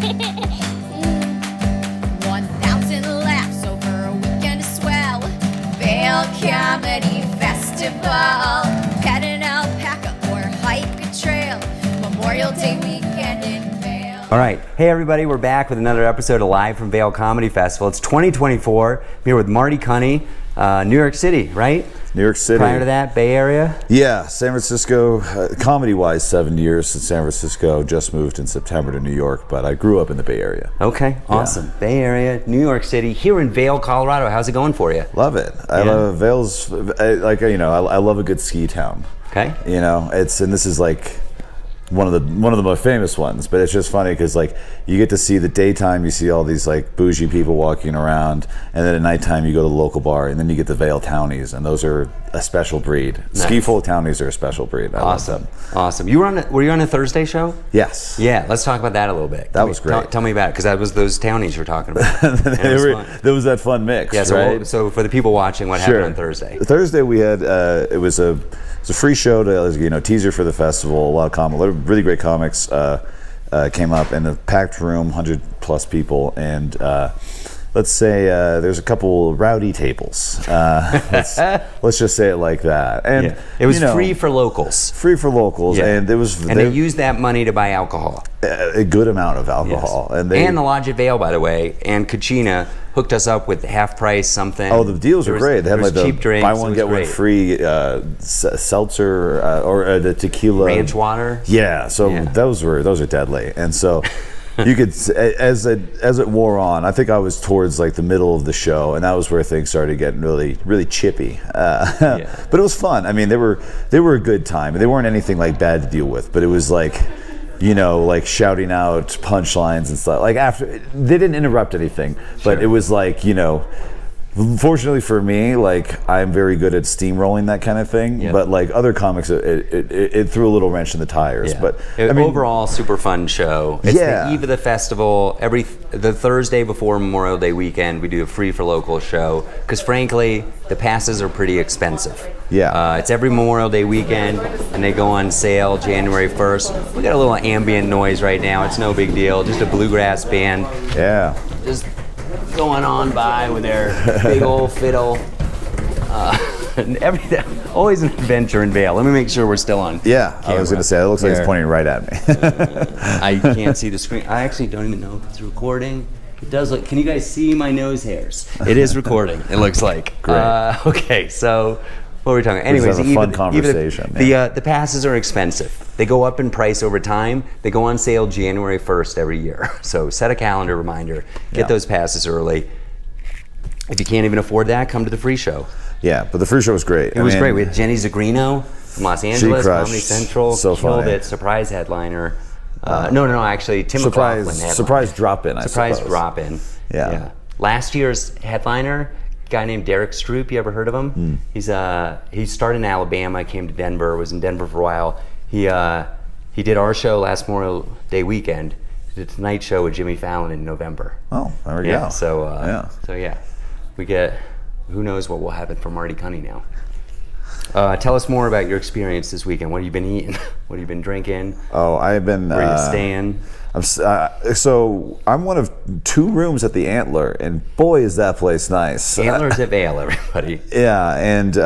1,000 laughs over a weekend as well. Vail Comedy Festival. Pet an alpaca or hike a trail. Memorial Day weekend in Vail. All right. Hey, everybody. We're back with another episode of Live from Vail Comedy Festival. It's 2024. I'm here with Marty Cunnit, New York City, right? New York City. Prior to that, Bay Area? Yeah, San Francisco, comedy-wise, 7 years since San Francisco. Just moved in September to New York, but I grew up in the Bay Area. Okay, awesome. Yeah. Bay Area, New York City, here in Vail, Colorado. How's it going for you? Love it. I love Vail's, I love a good ski town. Okay. You know, and this is like one of the most famous ones, but it's just funny because like you get to see the daytime, you see all these like bougie people walking around, and then at nighttime you go to the local bar, and then you get the Vail Townies, and those are a special breed. Nice. Ski full Townies are a special breed. Awesome, awesome. Were you on a Thursday show? Yes. Yeah, let's talk about that a little bit. That was great. Tell me about it, because that was those Townies you're talking about. There was that fun mix. Yeah. So, right? So for the people watching, what happened on Thursday? Thursday we had it was a free show to teaser for the festival. A lot of really great comics came up in a packed room, 100 plus people, and let's say there's a couple rowdy tables. Let's just say it like that. And it was free for locals. Free for locals, and they used that money to buy alcohol. A good amount of alcohol, yes. and the Lodge at Vail, by the way, and Kachina hooked us up with half price something. Oh, the deals were great. They had like cheap drinks. Buy one get one free seltzer or the tequila ranch water. Yeah, so those are deadly, and so. You could, as it wore on, I think I was towards like the middle of the show, and that was where things started getting really, really chippy. But it was fun. I mean, they were a good time. They weren't anything like bad to deal with, but it was like, like shouting out punchlines and stuff. Like after, they didn't interrupt anything, but it was like, fortunately for me, like I'm very good at steamrolling that kind of thing, but like other comics, it threw a little wrench in the tires. But overall, super fun show. It's the eve of the festival. The Thursday before Memorial Day weekend, we do a free for local show because frankly, the passes are pretty expensive. Yeah, it's every Memorial Day weekend, and they go on sale January 1st. We got a little ambient noise right now. It's no big deal. Just a bluegrass band. Yeah. Just going on by with their big old fiddle. And everything. Always an adventure in Vail. Let me make sure we're still on. Yeah, camera. I was going to say, it looks like it's pointing right at me. I can't see the screen. I actually don't even know if it's recording. It does look. Can you guys see my nose hairs? It is recording. It looks like. Great. Okay, so what were we talking about? Anyways, a fun conversation. The passes are expensive. They go up in price over time. They go on sale January 1st every year. So set a calendar reminder. Get those passes early. If you can't even afford that, come to the free show. Yeah, but the free show was great. It was great. We had Jenny Zagrino from Los Angeles, Comedy Central, so killed funny. it. Surprise headliner. No, actually, Tim McLaughlin headliner. Surprise drop-in, I suppose. Surprise drop-in. Yeah. Last year's headliner, a guy named Derek Stroop. You ever heard of him? He started in Alabama, came to Denver, was in Denver for a while. He did our show last Memorial Day weekend. He did the Tonight Show with Jimmy Fallon in November. Oh, there we go. So we get, who knows what will happen for Marty Cooney now. Tell us more about your experience this weekend. What have you been eating? What have you been drinking? Oh, I've been. Where are you staying? So I'm one of 2 rooms at the Antler, and boy, is that place nice. Antler's at Vail, everybody. Yeah, and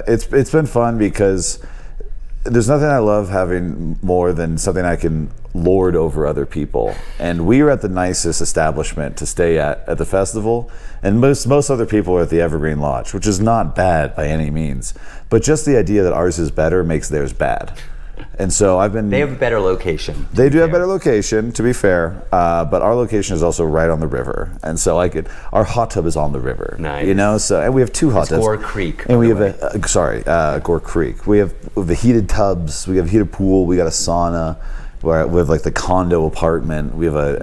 it's been fun because there's nothing I love having more than something I can lord over other people. And we are at the nicest establishment to stay at the festival, and most other people are at the Evergreen Lodge, which is not bad by any means. But just the idea that ours is better makes theirs bad. And so they have a better location. They do have a better location, to be fair, but our location is also right on the river, and so our hot tub is on the river. Nice. So and we have 2 hot tubs. Gore Creek. And we have Gore Creek. We have the heated tubs. We have a heated pool. We got a sauna. We have like the condo apartment. We have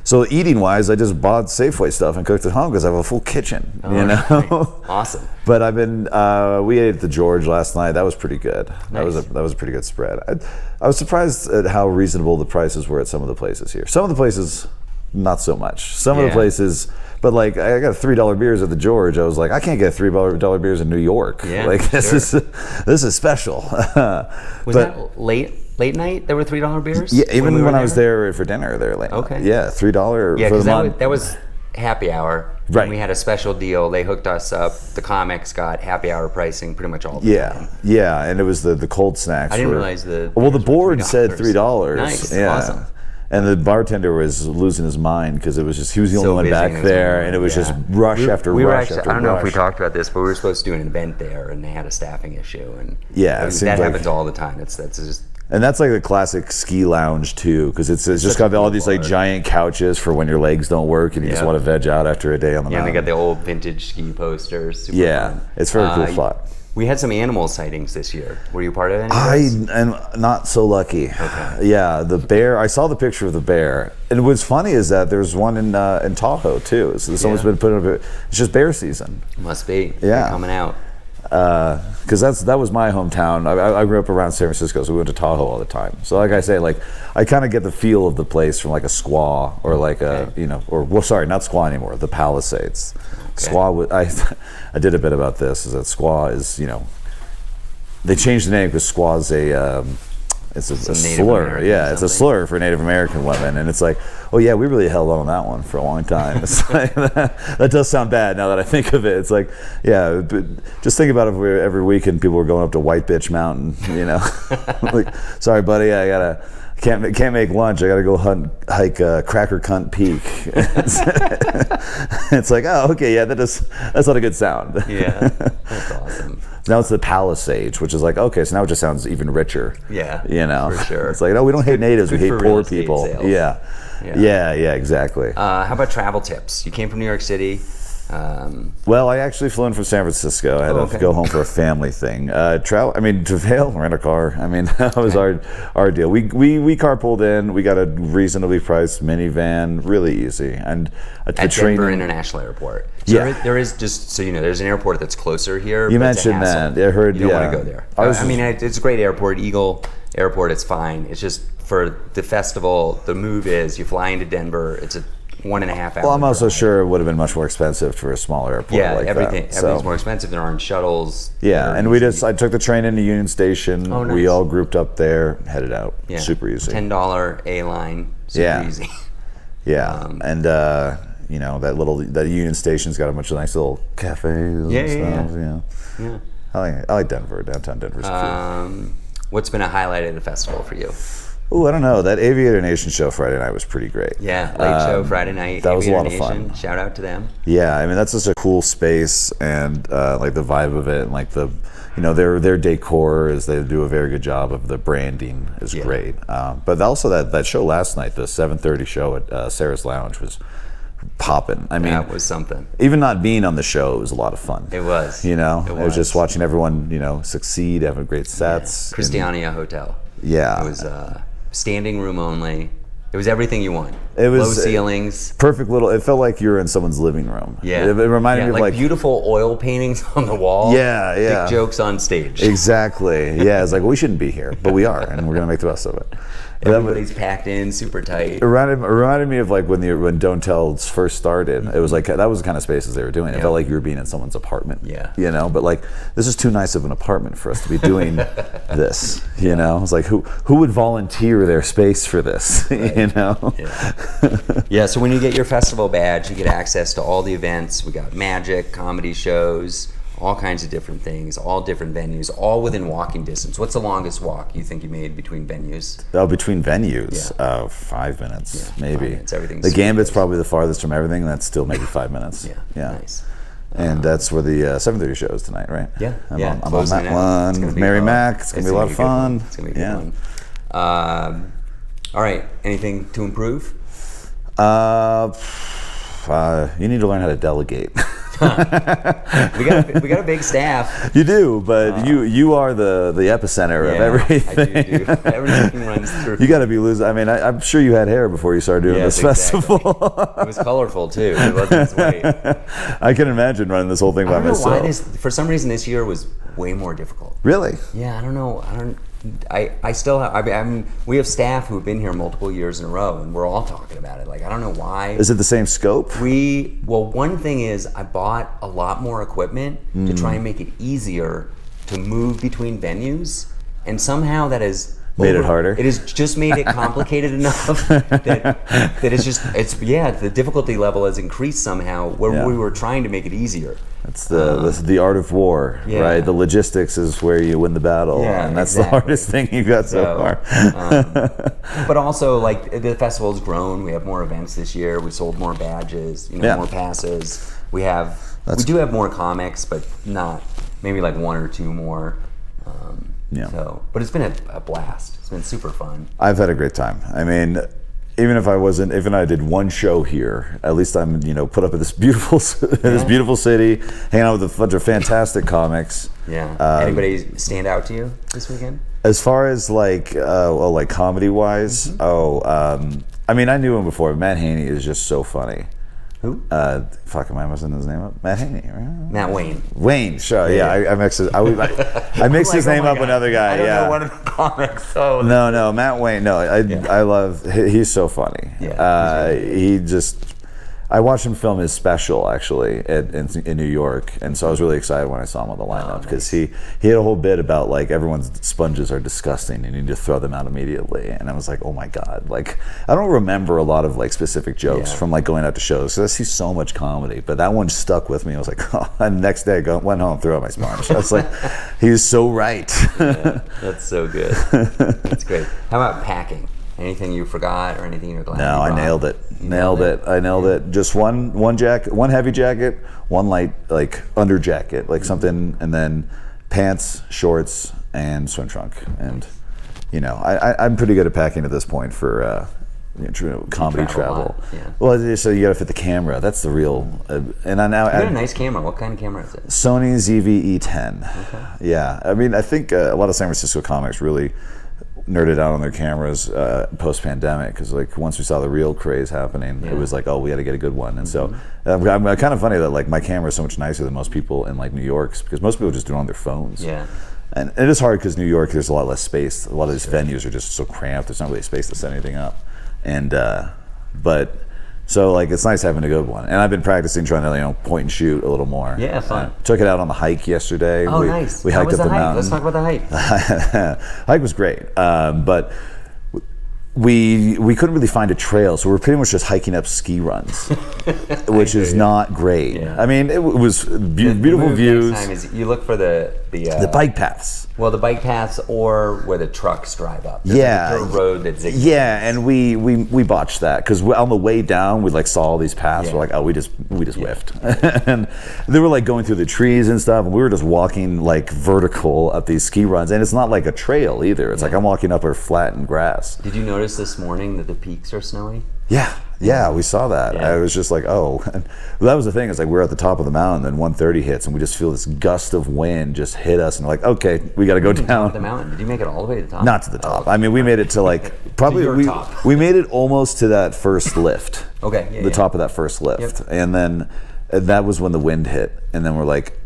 so eating wise, I just bought Safeway stuff and cooked at home because I have a full kitchen. Nice. Awesome. But we ate at the George last night. That was pretty good. Nice. That was a pretty good spread. I was surprised at how reasonable the prices were at some of the places here. Some of the places, not so much. Some of the places, but like I got $3 beers at the George. I was like, I can't get $3 beers in New York. Yeah, like this is special. Was that late late night there were $3 beers? Yeah, even we were when I was there for dinner, they were late. Okay. Yeah, $3 Yeah, for the because month. that was happy hour. Right. And we had a special deal. They hooked us up. The comics got happy hour pricing pretty much all the time. Yeah, and it was the cold snacks. I didn't realize the Well, the beers were board said $3. $3. Nice, Yeah. awesome. And the bartender was losing his mind because it was just he was the only one busy back in his there, own and it was way, just yeah. rush after we were rush actually, after I don't know if we rush. talked about this, but we were supposed to do an event there, and they had a staffing issue, and Yeah, it that seems like- happens all the time. That's just And that's like the classic ski lounge too, because it's just got all these like bar. giant couches for when your legs don't work and you just Yeah. want to veg out after a day on the yeah. And they mountain. got the old vintage ski posters. Super Yeah, fun. it's a very cool spot. We had some animal sightings this year. Were you part of any of I those? am not so lucky. Okay. Yeah, the bear. I saw the picture of the bear, and what's funny is that there's one in Tahoe too. So someone's Yeah. been putting up. It's just bear season. Must be. Yeah. They're coming out. Because that was my hometown. I grew up around San Francisco, so we went to Tahoe all the time. So like I say, like I kind of get the feel of the place from like a Squaw or like a sorry, not Squaw anymore, the Palisades. Okay. Squaw. I did a bit about this. Is that Squaw is they changed the name because Squaw's it's a Native slur. American Yeah, it's a something. slur for Native American women, and it's like, oh yeah, we really held on that one for a long time. It's like, that does sound bad now that I think of it. It's like, yeah, but just think about if every weekend people were going up to White Bitch Mountain, like, sorry buddy, can't make lunch. I gotta go hike Cracker Cunt Peak. It's like, oh okay, yeah, that's not a good sound. Yeah, that's awesome. Now it's the Palisades, which is like, okay, so now it just sounds even richer. Yeah, For sure. It's like, no, we don't hate natives, we good hate for poor real estate people. sales. Yeah, exactly. How about travel tips? You came from New York City. Well, I actually flew in from San Francisco. I had to go home for a family thing. To Vail, rent a car. I mean, that was our deal. We carpooled in. We got a reasonably priced minivan, really easy. And At Denver International Airport. So Yeah. there is, just so you know, there's an airport that's closer here. You but it's a mentioned hassle. that. I heard, You don't yeah. want to go there. I mean, it's a great airport. Eagle Airport, it's fine. It's just for the festival, the move is you fly into Denver. It's a 1.5 hour well, I'm also drive. sure it would have been much more expensive for a smaller airport Yeah, like everything's that. more expensive. There aren't shuttles. Yeah, They're and easy. I took the train into Union Station. Oh, nice. We all grouped up there, headed out. Yeah. Super easy. $10 A-line. Super Yeah. easy. Yeah, and that Union Station's got a bunch of nice little cafes and stuff. Yeah. I like Denver. Downtown Denver's cool. What's been a highlight of the festival for you? Oh, I don't know. That Aviator Nation show Friday night was pretty great. Yeah, late show Friday night. that was a Aviator lot of Nation. fun. Shout out to them. Yeah, I mean that's just a cool space, and like the vibe of it, and like their decor is they do a very good job of the branding is great. But also that show last night, the 7:30 show at Sarah's Lounge was popping. I mean, That was something. even not being on the show was a lot of fun. It was. It was was. just watching everyone succeed, having great sets. and- Christiania Hotel. Yeah. It was standing room only. It was everything you want. It was, low ceilings. Perfect little. It felt like you were in someone's living room. Yeah. It reminded me of like like beautiful oil paintings on the wall. Yeah, yeah. Dick jokes on stage. Exactly. Yeah. It's like we shouldn't be here, but we are, and we're gonna make the best of it. Everybody's packed in, super tight. It reminded me of like when Don't Tells first started. It was like that was the kind of spaces they were doing. It felt like you were being in someone's apartment. Yeah. But like this is too nice of an apartment for us to be doing this. It's like who would volunteer their space for this? Yeah, so when you get your festival badge, you get access to all the events. We got magic, comedy shows, all kinds of different things, all different venues, all within walking distance. What's the longest walk you think you made between venues? Oh, between venues, 5 minutes, maybe. 5 minutes, everything's the super Gambit's close. probably the farthest from everything, and that's still maybe 5 minutes. Yeah, nice. And that's where the 7:30 show is tonight, right? Yeah, I'm yeah. on closing that it out. It's gonna one. be Mary fun. Mac. It's gonna be a lot of good fun. one. It's gonna be a good one. All right. Anything to improve? You need to learn how to delegate. We got a big staff. You do, but you are the epicenter of everything. I do. Everything runs through. You got to be losing. I mean, I'm sure you had hair before you started doing Yes, this festival. It was colorful too. It wasn't as white. I can imagine running this whole thing I by don't know myself. why for some reason this year was way more difficult. Really? Yeah, I don't know. I still have. We have staff who've been here multiple years in a row, and we're all talking about it. Like, I don't know why. Is it the same scope? One thing is I bought a lot more equipment to try and make it easier to move between venues, and somehow that has Made it harder. It has just made it complicated enough that the difficulty level has increased somehow where we were trying to make it easier. It's the art of war, right? The logistics is where you win the battle, and that's the hardest thing you got so far. But also, like, the festival's grown. We have more events this year. We sold more badges, more passes. We do have more comics, but not maybe like one or two more. But it's been a blast. It's been super fun. I've had a great time. I mean, even if I did one show here, at least I'm put up in this beautiful city, hanging out with a bunch of fantastic comics. Yeah. Anybody stand out to you this weekend? As far as like comedy wise, I mean, I knew him before. Matt Haney is just so funny. Who? Am I messing his name up? Matt Haney, right? Matt Wayne. Wayne, sure. Yeah, I mixed his his name up with another guy. I don't know one of the comics. So No, Matt Wayne. No, I love. He's so funny. Yeah. I watched him film his special actually in New York, and so I was really excited when I saw him on the lineup because he had a whole bit about like everyone's sponges are disgusting and you need to throw them out immediately, and I was like, oh my god, like I don't remember a lot of like specific jokes from like going out to shows because I see so much comedy, but that one stuck with me. I was like, oh, and the next day I went home, threw out my sponge. I was like, he was so right. That's so good. That's great. How about packing? Anything you forgot or anything you're glad? No, I nailed it. I nailed it. Just one jacket, one heavy jacket, one light like under jacket, like something, and then pants, shorts, and swim trunk. And I'm pretty good at packing at this point for comedy travel. Well, so you got to fit the camera. That's the real. And I now. You got a nice camera. What kind of camera is it? Sony ZV-E10. Okay. Yeah, I mean, I think a lot of San Francisco comics really nerded out on their cameras post-pandemic because like once we saw the real craze happening, it was like, oh, we got to get a good one. And so I'm kind of funny that like my camera is so much nicer than most people in like New York's because most people just do it on their phones. Yeah. And it is hard because New York, there's a lot less space. A lot of these venues are just so cramped. There's not really space to set anything up. And but so like it's nice having a good one. And I've been practicing trying to point and shoot a little more. Yeah, fun. Took it out on the hike yesterday. Oh, nice. We hiked up the mountain. Let's talk about the hike. Hike was great, but we couldn't really find a trail, so we're pretty much just hiking up ski runs, which is not great. Yeah. I mean, it was beautiful views. Next time is you look for the bike paths. Well, the bike paths or where the trucks drive up. There's like a road that zigzags. Yeah, and we botched that because on the way down we like saw all these paths. We're like, oh, we just whiffed, and they were like going through the trees and stuff, and we were just walking like vertical up these ski runs, and it's not like a trail either. It's like I'm walking up over flattened grass. Did you notice this morning that the peaks are snowy? Yeah, we saw that. I was just like, oh. And that was the thing. It's like we're at the top of the mountain, then 130 hits, and we just feel this gust of wind just hit us, and we're like, okay, we got to go down. Top of the mountain. Did you make it all the way to the top? Not to the top. I mean, we made it to like probably we made it almost to that first lift. Okay. The top of that first lift, and then that was when the wind hit, and then we're like,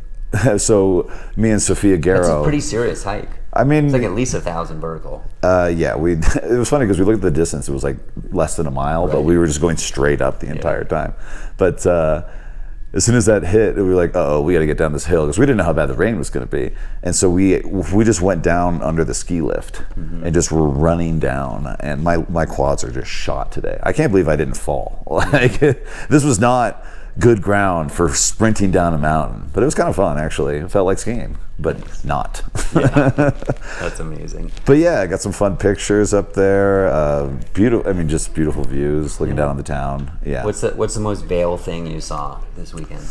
so me and Sophia Garrow. That's a pretty serious hike. I mean, it's like at least 1,000 vertical. It was funny because we looked at the distance. It was like less than a mile, but we were just going straight up the entire time. But as soon as that hit, we were like, oh, we got to get down this hill because we didn't know how bad the rain was going to be. And so we just went down under the ski lift and just were running down. And my quads are just shot today. I can't believe I didn't fall. Like this was not good ground for sprinting down a mountain, but it was kind of fun actually. It felt like skiing, but not. That's amazing. But yeah, I got some fun pictures up there. Beautiful. I mean, just beautiful views looking down on the town. Yeah. What's the most Vail thing you saw this weekend?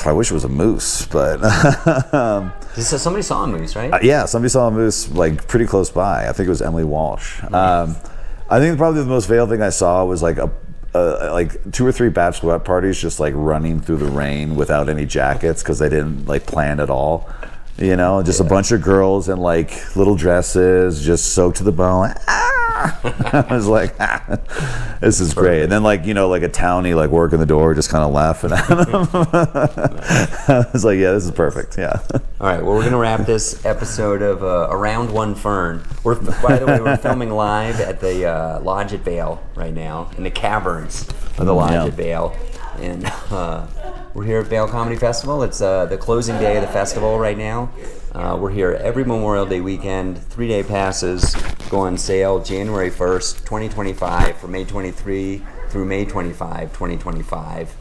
I wish it was a moose, but So somebody saw a moose, right? Yeah, somebody saw a moose like pretty close by. I think it was Emily Walsh. Nice. I think probably the most Vail thing I saw was like like 2 or 3 bachelorette parties just like running through the rain without any jackets because they didn't like plan at all. Just a bunch of girls in like little dresses, just soaked to the bone. I was like, this is great. And then like a townie like working the door, just kind of laughing at them. I was like, yeah, this is perfect. Yeah. All right. Well, we're gonna wrap this episode of Around One Fern. By the way, we're filming live at the Lodge at Vail right now in the caverns of the Lodge at Vail, and we're here at Vail Comedy Festival. It's the closing day of the festival right now. We're here every Memorial Day weekend. 3-day passes go on sale January 1st, 2025, from May 23 through May 25, 2025.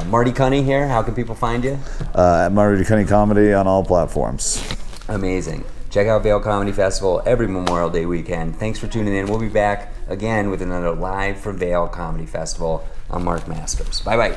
Marty Cunnit here. How can people find you? At Marty Cooney Comedy on all platforms. Amazing. Check out Vail Comedy Festival every Memorial Day weekend. Thanks for tuning in. We'll be back again with another live from Vail Comedy Festival. I'm Mark Masters. Bye-bye.